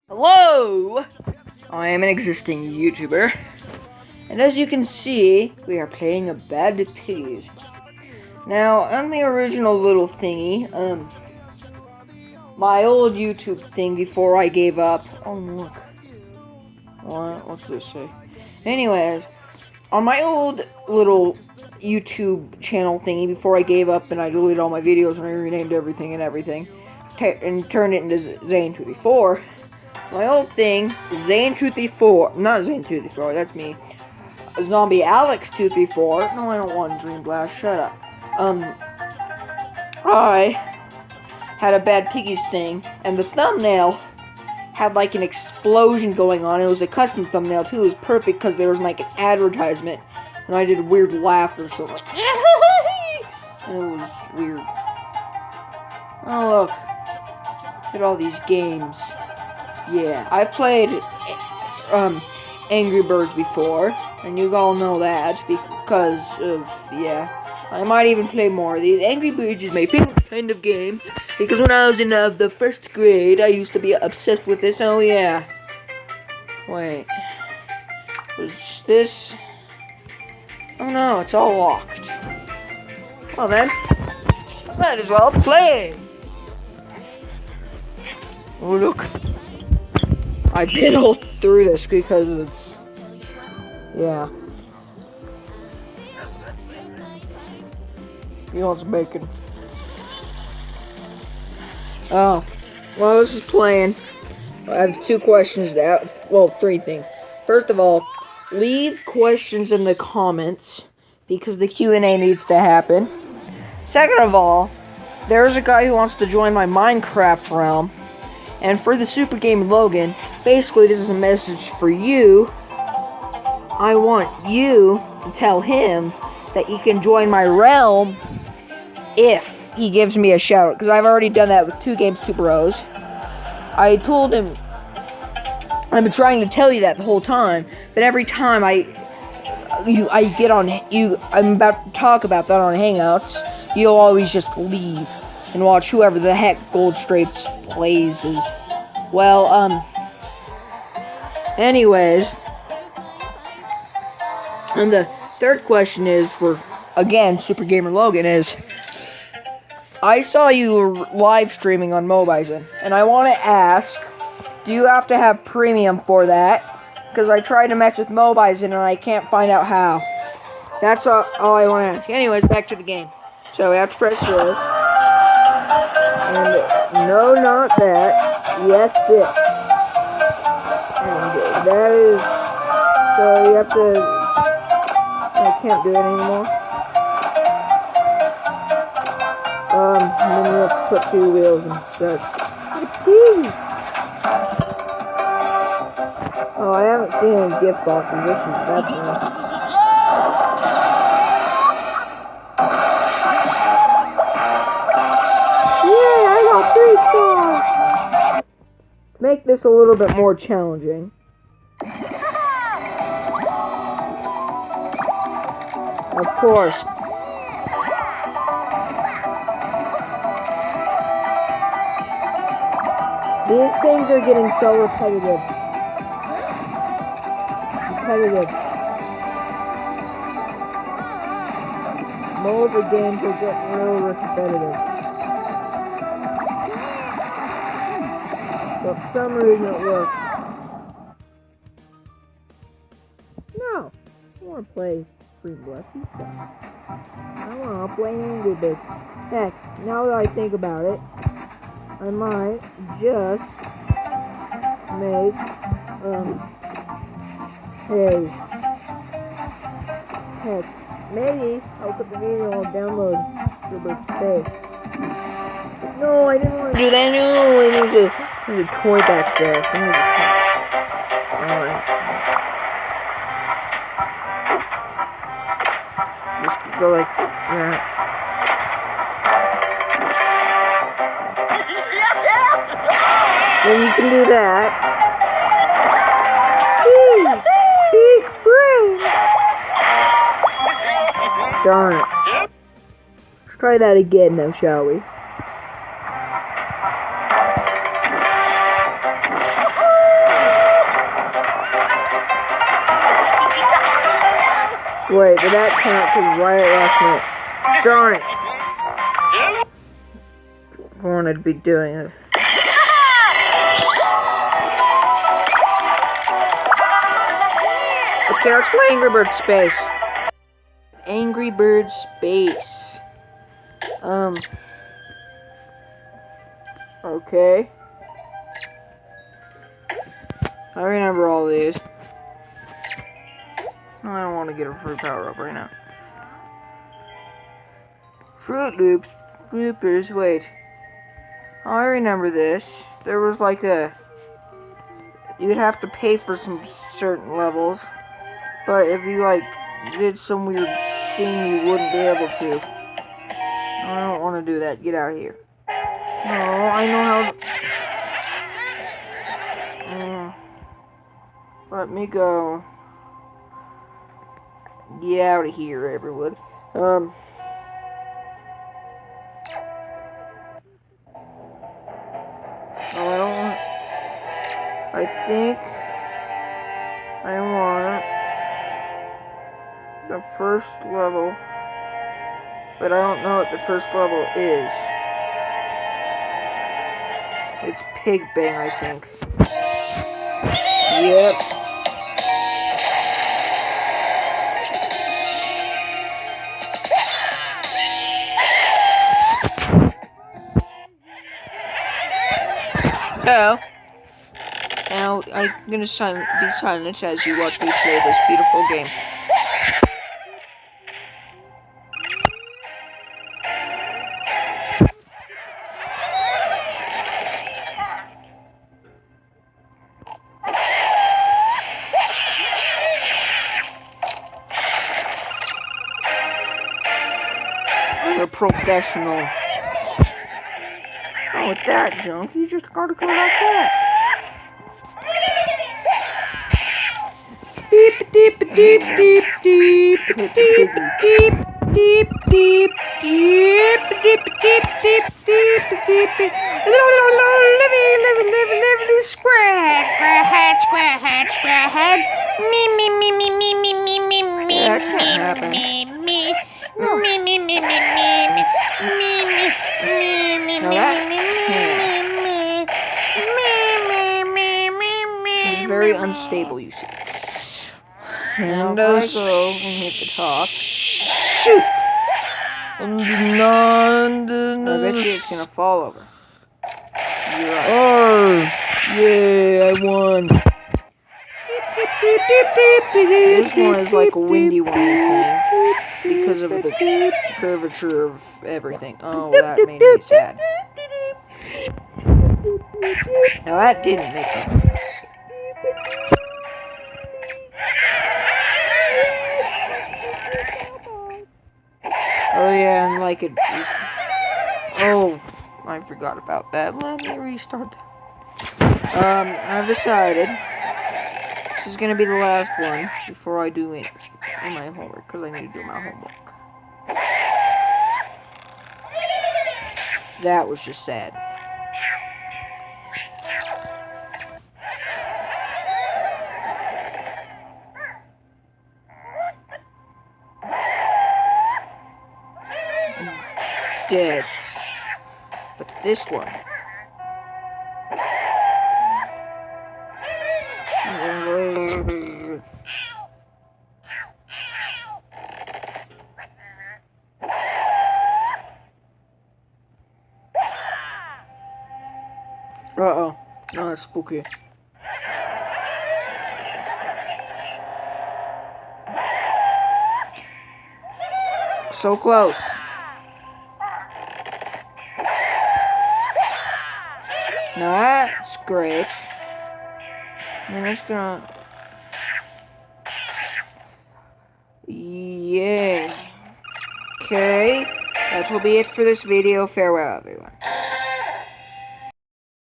Hello! I am an existing YouTuber, and as you can see, we are playing a Bad Piggies. Now, on the original little thingy, my old YouTube thing before I gave up. Oh, look. What's this say? Anyways, on my old little YouTube channel thingy before I gave up and I deleted all my videos and I renamed everything and turned it into Zane234. My old thing, Zane234, not Zane234, that's me. Zombie Alex234. No, I don't want Dream Blast. Shut up. I had a Bad Piggies thing, and the thumbnail had like an explosion going on. It was a custom thumbnail too. It was perfect because there was like an advertisement, and I did a weird laugh or something, and it was weird. Oh look, look at all these games. Yeah, I've played Angry Birds before, and you all know that because of, yeah. I might even play more of these. Angry Birds is my favorite kind of game, because when I was in the first grade, I used to be obsessed with this. Oh yeah. Wait. Was this? Oh no, it's all locked. Well then, I might as well play. Oh look. I bit all through this because it's, yeah. You know what's bacon. Oh, well, this is playing. I have two questions three things. First of all, leave questions in the comments because the Q&A needs to happen. Second of all, there's a guy who wants to join my Minecraft realm. And for the Super Game Logan, basically this is a message for you. I want you to tell him that he can join my realm if he gives me a shout out. Because I've already done that with 2 Games 2 Bros. I told him, I've been trying to tell you that the whole time, but every time I'm about to talk about that on Hangouts, you'll always just leave and watch whoever the heck Goldstrapes plays is. Well, anyways, and the third question is for, again, Super Gamer Logan is, I saw you live streaming on Mobizen, and I want to ask, do you have to have premium for that? Because I tried to mess with Mobizen and I can't find out how. That's all I want to ask. Anyways, back to the game. So we have to press this. And no, not that. Yes, this. And that is. So you have to. I can't do it anymore. And then you have to put 2 wheels and such. Oh, I haven't seen any gift boxes. That's nice. Make this a little bit more challenging. Of course. These things are getting so repetitive. Mobile games are getting real repetitive. But for some reason it works. No, I want to play Dream Blast stuff. I want to play Angry Birds. Heck, now that I think about it, I might just make, heck, maybe I'll put the video on download for the space. No, I didn't want to do that. No, there's a toy back there. Alright. Just go like that. Then you can do that. Big brain. Darn it. Let's try that again now, shall we? Wait, did that count? Because right at last minute. Sonic! I wanted to be doing it. Okay, let's play Angry Birds Space. Angry Birds Space. Okay. I remember all these. I don't want to get a fruit power up right now. Fruit Loops. Loopers, wait. I remember this. There was like a... You'd have to pay for some certain levels. But if you like did some weird thing, you wouldn't be able to. I don't want to do that. Get out of here. No, I know how... let me go. Get out of here, everyone. I think I want the first level, but I don't know what the first level is. It's Pig Bang, I think. Yep. Hello. Now, I'm gonna be silent as you watch me play this beautiful game. You're professional. Oh, with that junk, you just gotta go like that. Deep, deep, deep, deep, deep, deep, deep, deep, deep, deep, deep, deep, deep, deep, deep, deep. Lively, square head, square head, square head. Me. That can't happen. No, that can't. It's very unstable, you see. And as I go and hit the top, shoot! I bet you it's gonna fall over. You're right. Oh, yeah, I won. This one is like a windy one, I think, because of the curvature of everything. Oh, that made me sad. Now that didn't make me. Oh yeah, and like it. Oh, I forgot about that. Let me restart. I've decided this is gonna be the last one before I do it in my homework, because I need to do my homework. That was just sad. Dead. But this one. Uh-oh. No, that's spooky. So close. Now that's great. And it's gonna... Yay. Okay. That will be it for this video. Farewell, everyone.